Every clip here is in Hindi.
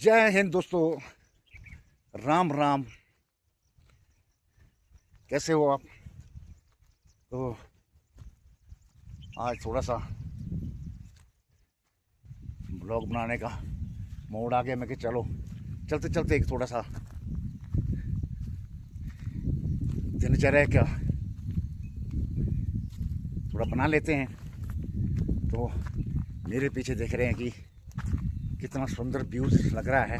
जय हिंद दोस्तों। राम राम। कैसे हो आप? तो आज थोड़ा सा ब्लॉग बनाने का मूड आ गया। मैं कि चलो चलते चलते एक थोड़ा सा दिनचर्या क्या थोड़ा बना लेते हैं। तो मेरे पीछे देख रहे हैं कि कितना सुंदर व्यूज लग रहा है।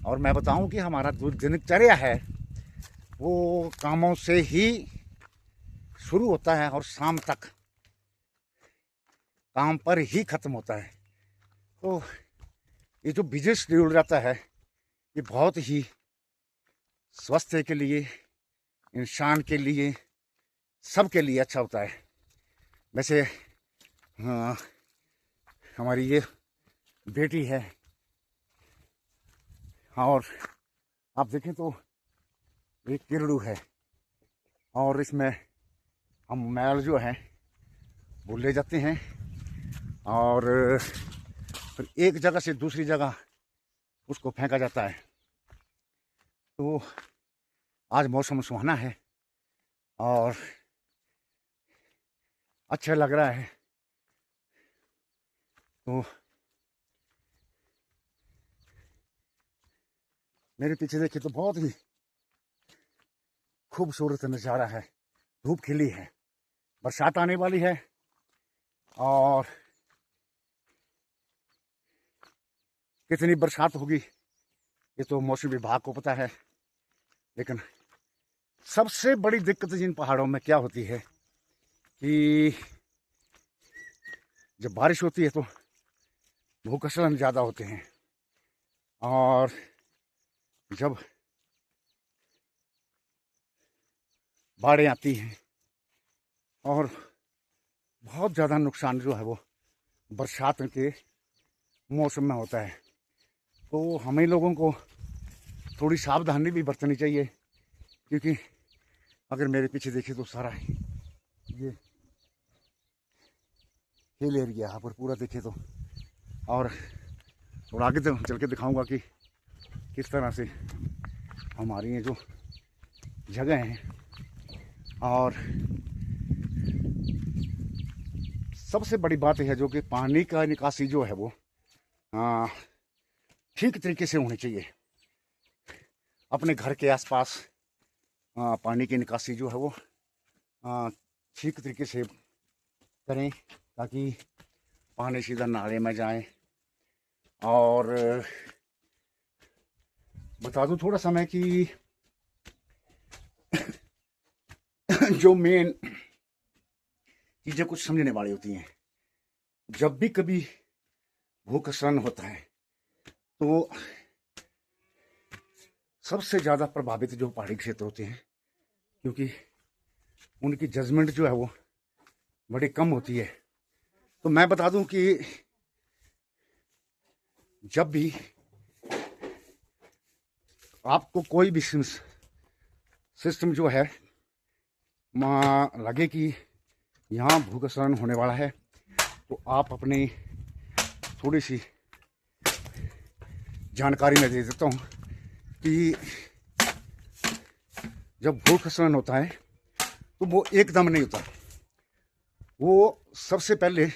और मैं बताऊं कि हमारा जो दिनचर्या है वो कामों से ही शुरू होता है और शाम तक काम पर ही खत्म होता है। तो ये जो बिजनेस शेड्यूल रहता है ये बहुत ही स्वास्थ्य के लिए, इंसान के लिए, सबके लिए अच्छा होता है। वैसे हाँ, हमारी ये बेटी है और आप देखें तो एक किरड़ू है और इसमें हम मैल जो है वो ले जाते हैं और फिर एक जगह से दूसरी जगह उसको फेंका जाता है। तो आज मौसम सुहाना है और अच्छा लग रहा है। तो मेरे पीछे देखिए तो बहुत ही खूबसूरत नज़ारा है। धूप खिली है, बरसात आने वाली है और कितनी बरसात होगी ये तो मौसम विभाग को पता है। लेकिन सबसे बड़ी दिक्कत जिन पहाड़ों में क्या होती है कि जब बारिश होती है तो भूस्खलन ज़्यादा होते हैं और जब बाढ़ें आती हैं और बहुत ज़्यादा नुकसान जो है वो बरसात के मौसम में होता है। तो हमें लोगों को थोड़ी सावधानी भी बरतनी चाहिए, क्योंकि अगर मेरे पीछे देखे तो सारा ये हिल एरिया यहाँ पर पूरा देखे तो, और थोड़ा आगे चल के दिखाऊंगा कि किस तरह से हमारी ये जो जगह हैं। और सबसे बड़ी बात है जो कि पानी का निकासी जो है वो ठीक तरीके से होनी चाहिए। अपने घर के आसपास पानी की निकासी जो है वो ठीक तरीके से करें ताकि पानी सीधा नाले में जाए। और बता दूं थोड़ा सा मैं कि जो मेन चीज़ें कुछ समझने वाली होती हैं, जब भी कभी भूस्खलन होता है तो सबसे ज़्यादा प्रभावित जो पहाड़ी क्षेत्र होते हैं, क्योंकि उनकी जजमेंट जो है वो बड़ी कम होती है। तो मैं बता दूं कि जब भी आपको कोई भी सिस्टम जो है लगे कि यहाँ भूस्खलन होने वाला है तो आप अपनी थोड़ी सी जानकारी मैं दे देता हूँ कि जब भूस्खलन होता है तो वो एकदम नहीं होता। वो सबसे पहले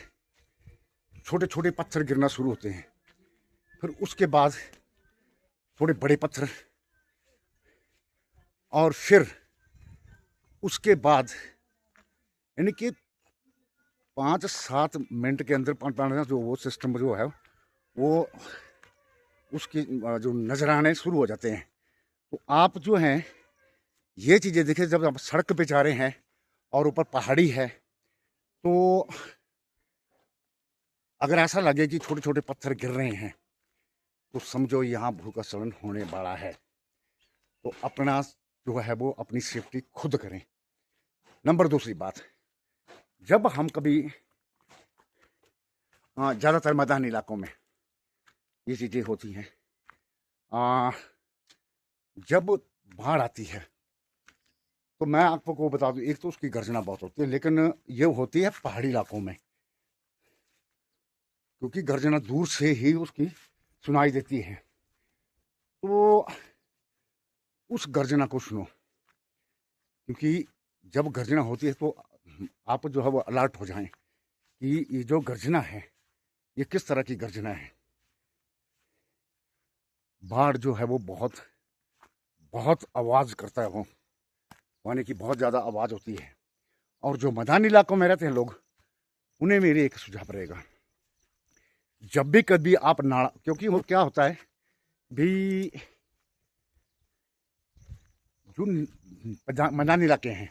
छोटे छोटे पत्थर गिरना शुरू होते हैं, फिर उसके बाद थोड़े बड़े पत्थर, और फिर उसके बाद यानी कि 5-7 मिनट के अंदर जो वो सिस्टम जो है वो उसके जो नजराने शुरू हो जाते हैं। तो आप जो हैं ये चीज़ें देखिए, जब आप सड़क पे जा रहे हैं और ऊपर पहाड़ी है तो अगर ऐसा लगे कि छोटे छोटे पत्थर गिर रहे हैं तो समझो यहाँ भूस्खलन होने वाला है। तो अपना जो है वो अपनी सेफ्टी खुद करें। नंबर दूसरी बात, जब हम कभी ज़्यादातर मैदानी इलाकों में ये चीज़ें होती हैं, जब बाढ़ आती है तो मैं आपको बता दूं, एक तो उसकी गर्जना बहुत होती है, लेकिन ये होती है पहाड़ी इलाकों में, क्योंकि गर्जना दूर से ही उसकी सुनाई देती है। तो उस गर्जना को सुनो, क्योंकि जब गर्जना होती है तो आप जो है वो अलर्ट हो जाएं कि ये जो गर्जना है ये किस तरह की गर्जना है। बाढ़ जो है वो बहुत बहुत आवाज़ करता है, वो यानी कि बहुत ज़्यादा आवाज़ होती है। और जो मैदानी इलाकों में रहते हैं लोग, उन्हें मेरी एक सुझाव रहेगा, जब भी कभी आप नाला, क्योंकि वो क्या होता है भी, जो मैदानी इलाके हैं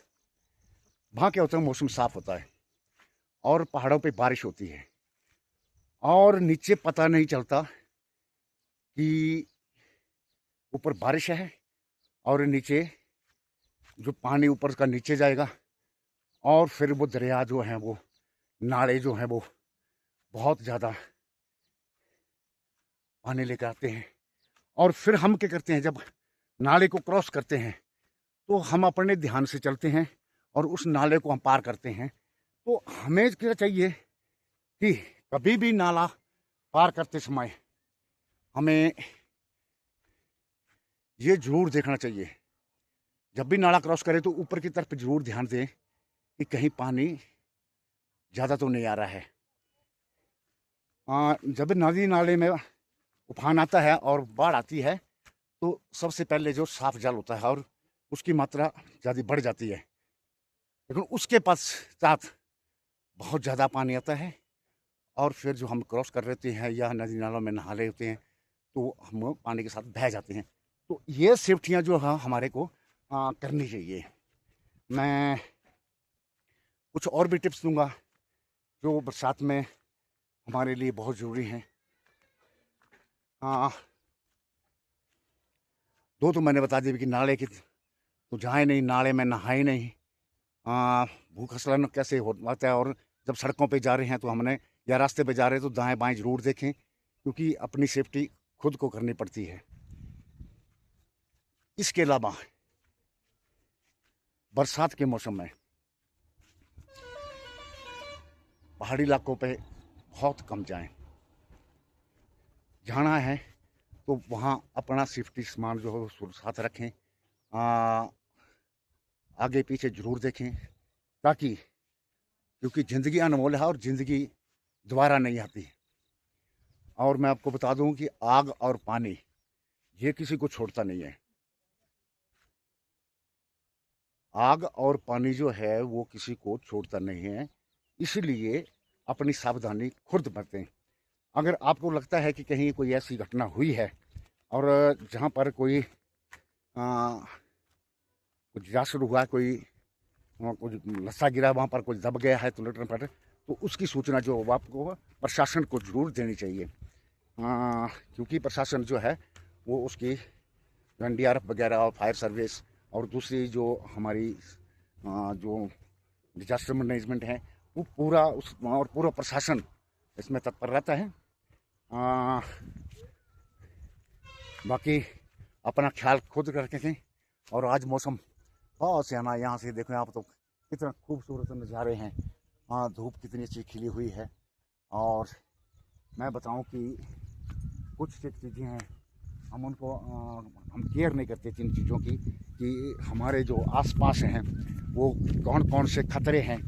वहाँ क्या होता है, मौसम साफ होता है और पहाड़ों पे बारिश होती है और नीचे पता नहीं चलता कि ऊपर बारिश है और नीचे जो पानी ऊपर का नीचे जाएगा और फिर वो दरिया जो हैं वो नाले जो हैं वो बहुत ज़्यादा पानी लेकर आते हैं। और फिर हम क्या करते हैं, जब नाले को क्रॉस करते हैं तो हम अपने ध्यान से चलते हैं और उस नाले को हम पार करते हैं। तो हमें क्या चाहिए कि कभी भी नाला पार करते समय हमें ये जरूर देखना चाहिए, जब भी नाला क्रॉस करें तो ऊपर की तरफ जरूर ध्यान दें कि कहीं पानी ज़्यादा तो नहीं आ रहा है। जब नदी नाले में उफान आता है और बाढ़ आती है तो सबसे पहले जो साफ जल होता है और उसकी मात्रा ज़्यादा बढ़ जाती है, लेकिन उसके पश्चात बहुत ज़्यादा पानी आता है और फिर जो हम क्रॉस कर लेते हैं या नदी नालों में नहा रहे होते हैं तो हम पानी के साथ बह जाते हैं। तो ये सेफ्टियाँ जो है हमारे को करनी चाहिए। मैं कुछ और भी टिप्स दूंगा जो बरसात में हमारे लिए बहुत ज़रूरी हैं। दो तो मैंने बता दिया कि नाले की तो जाए नहीं, नाले में नहाए नहीं, भूस्खलन कैसे होता है। और जब सड़कों पे जा रहे हैं तो हमने या रास्ते पे जा रहे हैं तो दाएं बाएं ज़रूर देखें, क्योंकि अपनी सेफ्टी खुद को करनी पड़ती है। इसके अलावा बरसात के मौसम में पहाड़ी इलाकों पे बहुत कम जाएं। जाना है तो वहाँ अपना सेफ्टी सामान जो है साथ रखें, आगे पीछे ज़रूर देखें, ताकि क्योंकि ज़िंदगी अनमोल है और ज़िंदगी दोबारा नहीं आती। और मैं आपको बता दूं कि आग और पानी ये किसी को छोड़ता नहीं है। आग और पानी जो है वो किसी को छोड़ता नहीं है, इसलिए अपनी सावधानी खुद बरतें। अगर आपको लगता है कि कहीं कोई ऐसी घटना हुई है और जहाँ पर कोई कुछ डिजास्टर हुआ, कोई कुछ लस्सा गिरा, वहाँ पर कुछ दब गया है तो लटन पट, तो उसकी सूचना जो आपको प्रशासन को जरूर देनी चाहिए। क्योंकि प्रशासन जो है वो उसकी NDRF वगैरह और फायर सर्विस और दूसरी जो हमारी जो डिजास्टर मैनेजमेंट है वो पूरा उस और पूरा प्रशासन इसमें तत्पर रहता है। बाकी अपना ख्याल खुद रखें। और आज मौसम बहुत सियाना, यहाँ से देखो आप तो कितना खूबसूरत नज़ारे हैं। धूप कितनी अच्छी खिली हुई है। और मैं बताऊं कि कुछ चीज़ें हैं हम उनको हम केयर नहीं करते जिन चीज़ों की, कि हमारे जो आसपास हैं वो कौन कौन से खतरे हैं।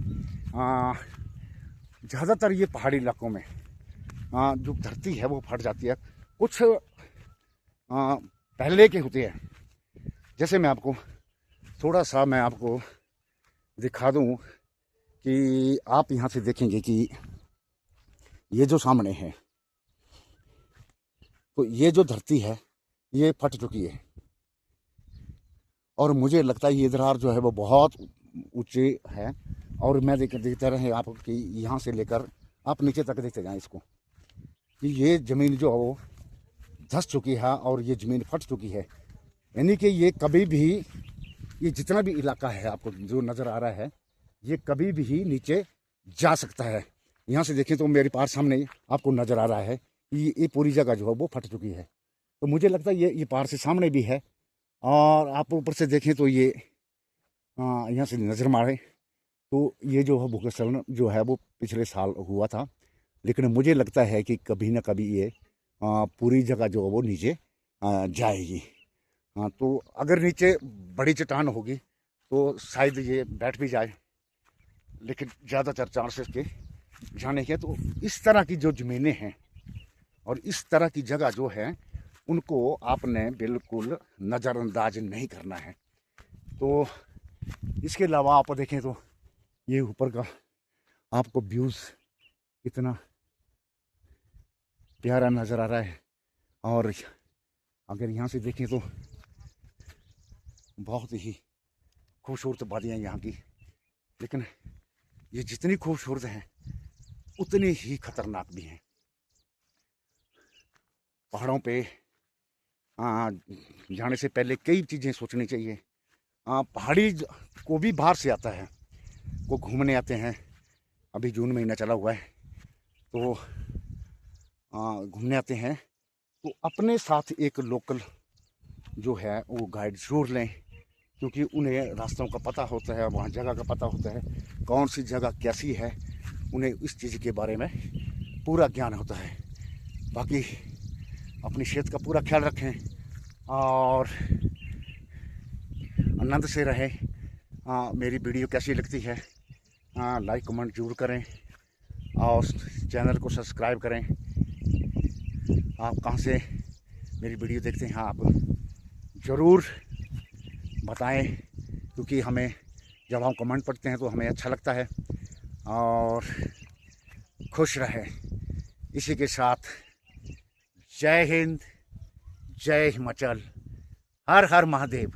ज़्यादातर ये पहाड़ी इलाकों में जो धरती है वो फट जाती है। कुछ पहले के होते हैं, जैसे मैं आपको थोड़ा सा मैं आपको दिखा दूं कि आप यहाँ से देखेंगे कि ये जो सामने है तो ये जो धरती है ये फट चुकी है और मुझे लगता है ये दरार जो है वो बहुत ऊंचे है। और मैं देखते रहे आप कि यहाँ से लेकर आप नीचे तक देखते जाएं इसको, कि ये ज़मीन जो है वो धंस चुकी है और ये ज़मीन फट चुकी है। यानी कि ये कभी भी, ये जितना भी इलाका है आपको जो नज़र आ रहा है ये कभी भी नीचे जा सकता है। यहाँ से देखें तो मेरे पास सामने आपको नज़र आ रहा है कि ये पूरी जगह जो है वो फट चुकी है। तो मुझे लगता है ये पार से सामने भी है। और आप ऊपर से देखें तो ये यहाँ से नज़र मारे तो ये जो है भूस्खलन जो है वो पिछले साल हुआ था, लेकिन मुझे लगता है कि कभी ना कभी ये पूरी जगह जो है वो नीचे जाएगी। हाँ, तो अगर नीचे बड़ी चट्टान होगी तो शायद ये बैठ भी जाए, लेकिन ज़्यादातर चांसेस के जाने के। तो इस तरह की जो ज़मीनें हैं और इस तरह की जगह जो है, उनको आपने बिल्कुल नज़रअंदाज नहीं करना है। तो इसके अलावा आप देखें तो ये ऊपर का आपको व्यूज़ कितना प्यारा नज़र आ रहा है। और अगर यहाँ से देखें तो बहुत ही खूबसूरत वादियाँ यहाँ की, लेकिन ये जितनी खूबसूरत हैं उतनी ही खतरनाक भी हैं। पहाड़ों पे जाने से पहले कई चीज़ें सोचनी चाहिए। पहाड़ी को भी बाहर से आता है, वो घूमने आते हैं। अभी जून महीना चला हुआ है तो घूमने आते हैं, तो अपने साथ एक लोकल जो है वो गाइड ज़रूर लें, क्योंकि उन्हें रास्तों का पता होता है, वहाँ जगह का पता होता है, कौन सी जगह कैसी है, उन्हें इस चीज़ के बारे में पूरा ज्ञान होता है। बाकी अपनी सेहत का पूरा ख्याल रखें और आनंद से रहें। मेरी वीडियो कैसी लगती है लाइक कमेंट जरूर करें और चैनल को सब्सक्राइब करें। आप कहाँ से मेरी वीडियो देखते हैं आप ज़रूर बताएं, क्योंकि हमें जब हम कमेंट पढ़ते हैं तो हमें अच्छा लगता है। और खुश रहें। इसी के साथ जय हिंद, जय हिमाचल, हर हर महादेव।